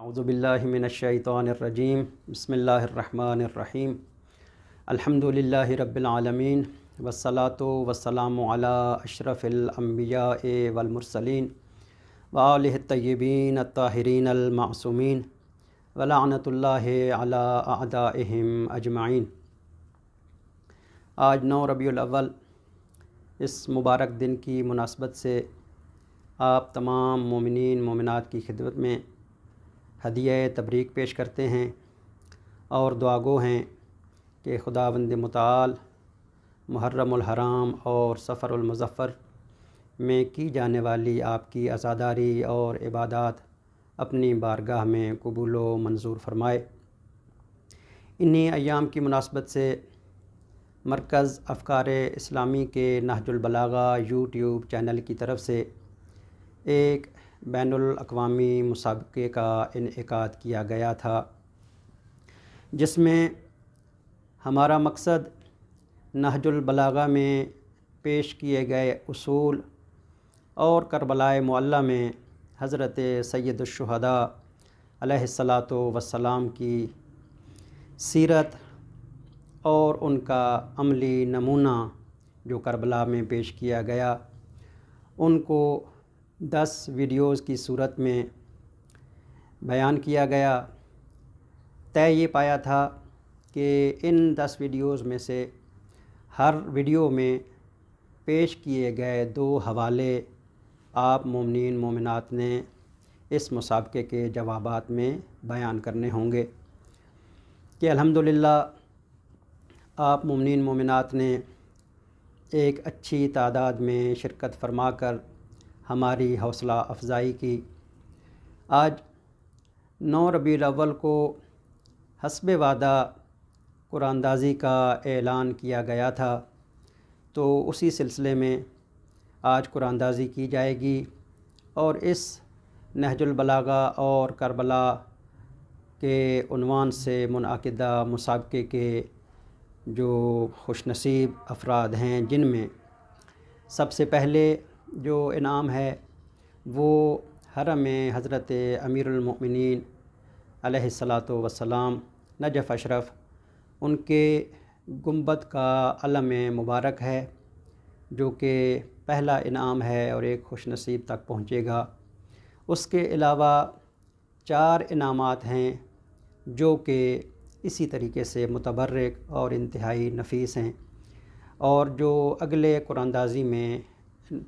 اعوذ باللہ من الشیطان الرجیم بسم اللہ الرحمن الرحیم الحمد للہ رب العالمین والصلاة والسلام علی اشرف الانبیاء والمرسلین وآلہ الطیبین الطاہرین المعصومین ولعنۃ اللہ علی اعدائہم اجمعین۔ آج 9 ربیع الاول اس مبارک دن کی مناسبت سے آپ تمام مومنین مومنات کی خدمت میں ہدیہ تبریک پیش کرتے ہیں اور دعا گو ہیں کہ خداوند متعال محرم الحرام اور سفر المظفر میں کی جانے والی آپ کی عزاداری اور عبادات اپنی بارگاہ میں قبول و منظور فرمائے۔ انہی ایام کی مناسبت سے مرکز افکار اسلامی کے نہج البلاغہ یوٹیوب چینل کی طرف سے ایک بین الاقوامی مسابقے کا انعقاد کیا گیا تھا، جس میں ہمارا مقصد نہج البلاغہ میں پیش کیے گئے اصول اور کربلائے معلیٰ میں حضرت سید الشہداء علیہ الصلاۃ والسلام کی سیرت اور ان کا عملی نمونہ جو کربلا میں پیش کیا گیا، ان کو 10 ویڈیوز کی صورت میں بیان کیا گیا۔ طے یہ پایا تھا کہ ان 10 ویڈیوز میں سے ہر ویڈیو میں پیش کیے گئے 2 حوالے آپ مومنین مومنات نے اس مسابقے کے جوابات میں بیان کرنے ہوں گے کہ الحمدللہ آپ مومنین مومنات نے ایک اچھی تعداد میں شرکت فرما کر ہماری حوصلہ افزائی کی۔ آج 9 ربیع الاول کو حسب وعدہ قرآن اندازی کا اعلان کیا گیا تھا، تو اسی سلسلے میں آج قرآن اندازی کی جائے گی اور اس نہج البلاغہ اور کربلا کے عنوان سے منعقدہ مسابقے کے جو خوش نصیب افراد ہیں، جن میں سب سے پہلے جو انعام ہے وہ حرم حضرت امیر المؤمنین علیہ الصلاۃ والسلام نجف اشرف، ان کے گنبد کا علم مبارک ہے، جو کہ پہلا انعام ہے اور ایک خوش نصیب تک پہنچے گا۔ اس کے علاوہ 4 انعامات ہیں جو کہ اسی طریقے سے متبرک اور انتہائی نفیس ہیں، اور جو اگلے قرآن اندازی میں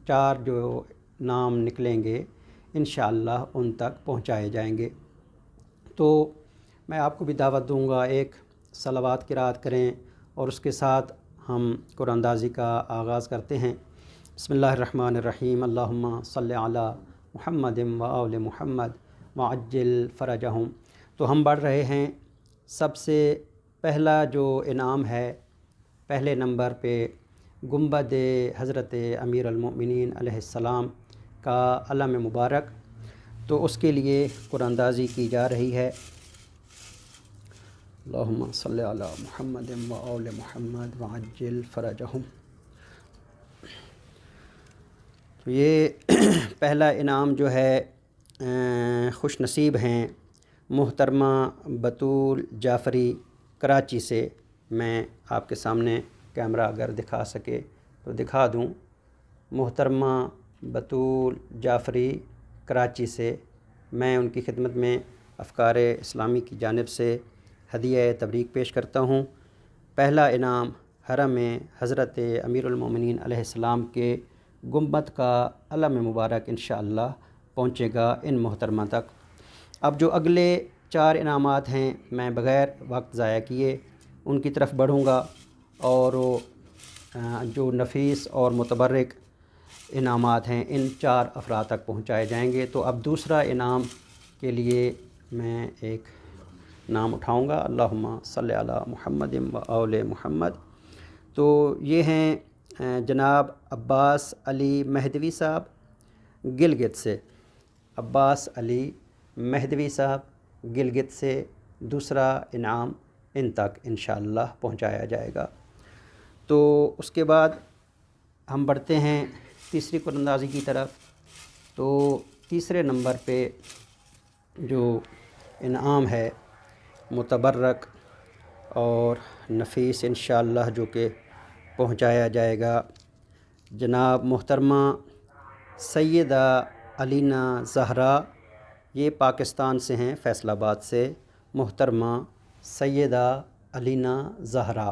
4 جو نام نکلیں گے انشاءاللہ ان تک پہنچائے جائیں گے۔ تو میں آپ کو بھی دعوت دوں گا، ایک صلوات قرات کریں اور اس کے ساتھ ہم قرآن اندازی کا آغاز کرتے ہیں۔ بسم اللہ الرحمن الرحیم، اللہم صلی علی محمد و آل محمد وعجل فرجہم۔ تو ہم بڑھ رہے ہیں۔ سب سے پہلا جو انعام ہے، پہلے نمبر پہ گنبد حضرت امیر المؤمنین علیہ السلام کا علم مبارک، تو اس کے لیے قرآن اندازی کی جا رہی ہے۔ اللہم صلی علی محمد و آل محمد وعجل فرجہم۔ تو یہ پہلا انعام جو ہے، خوش نصیب ہیں محترمہ بطول جعفری کراچی سے۔ میں آپ کے سامنے کیمرہ اگر دکھا سکے تو دکھا دوں۔ محترمہ بطول جعفری کراچی سے میں ان کی خدمت میں افکار اسلامی کی جانب سے ہدیہ تبریک پیش کرتا ہوں۔ پہلا انعام حرم حضرت امیر المومنین علیہ السلام کے گنبد کا علم مبارک انشاءاللہ پہنچے گا ان محترمہ تک۔ اب جو اگلے 4 انعامات ہیں، میں بغیر وقت ضائع کیے ان کی طرف بڑھوں گا، اور جو نفیس اور متبرک انعامات ہیں ان 4 افراد تک پہنچائے جائیں گے۔ تو اب دوسرا انعام کے لیے میں ایک نام اٹھاؤں گا، اللہم صلی علی محمد و آل محمد۔ تو یہ ہیں جناب عباس علی مہدوی صاحب گلگت سے۔ عباس علی مہدوی صاحب گلگت سے دوسرا انعام ان تک انشاءاللہ پہنچایا جائے گا۔ تو اس کے بعد ہم بڑھتے ہیں تیسری قرآن اندازی کی طرف۔ تو تیسرے نمبر پہ جو انعام ہے متبرک اور نفیس انشاءاللہ، جو کہ پہنچایا جائے گا جناب محترمہ سیدہ علینا زہرا، یہ پاکستان سے ہیں، فیصل آباد سے، محترمہ سیدہ علینا زہرا،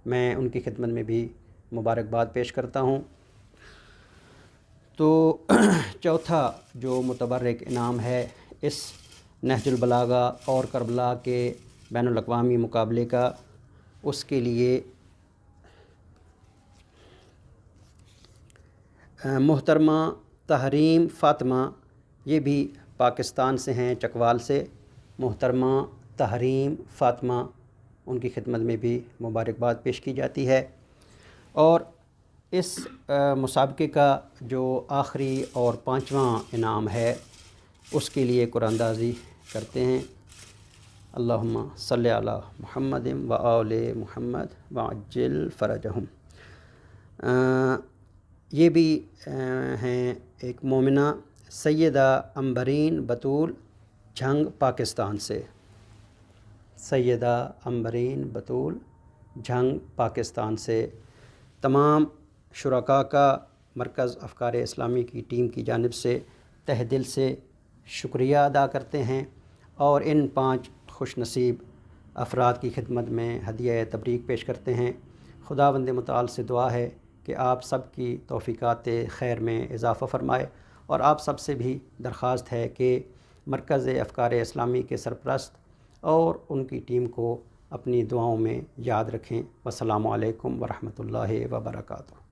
میں ان کی خدمت میں بھی مبارکباد پیش کرتا ہوں۔ تو چوتھا جو متبرک انعام ہے اس نہج البلاغہ اور کربلا کے بین الاقوامی مقابلے کا، اس کے لیے محترمہ تحریم فاطمہ، یہ بھی پاکستان سے ہیں، چکوال سے، محترمہ تحریم فاطمہ، ان کی خدمت میں بھی مبارکباد پیش کی جاتی ہے۔ اور اس مسابقے کا جو آخری اور پانچواں انعام ہے اس کے لیے قرآن اندازی کرتے ہیں۔ اللہم صلی علی محمد و آل محمد وعجل فرجہم۔ یہ بھی ہیں ایک مومنہ سیدہ امبرین بطول جھنگ، پاکستان سے، سیدہ امبرین بطول جھنگ، پاکستان سے۔ تمام شرکاء کا مرکز افکار اسلامی کی ٹیم کی جانب سے تہ دل سے شکریہ ادا کرتے ہیں، اور ان 5 خوش نصیب افراد کی خدمت میں ہدیہ تبریک پیش کرتے ہیں۔ خداوند متعال سے دعا ہے کہ آپ سب کی توفیقات خیر میں اضافہ فرمائے، اور آپ سب سے بھی درخواست ہے کہ مرکز افکار اسلامی کے سرپرست اور ان کی ٹیم کو اپنی دعاؤں میں یاد رکھیں۔ والسلام علیکم ورحمۃ اللہ وبرکاتہ۔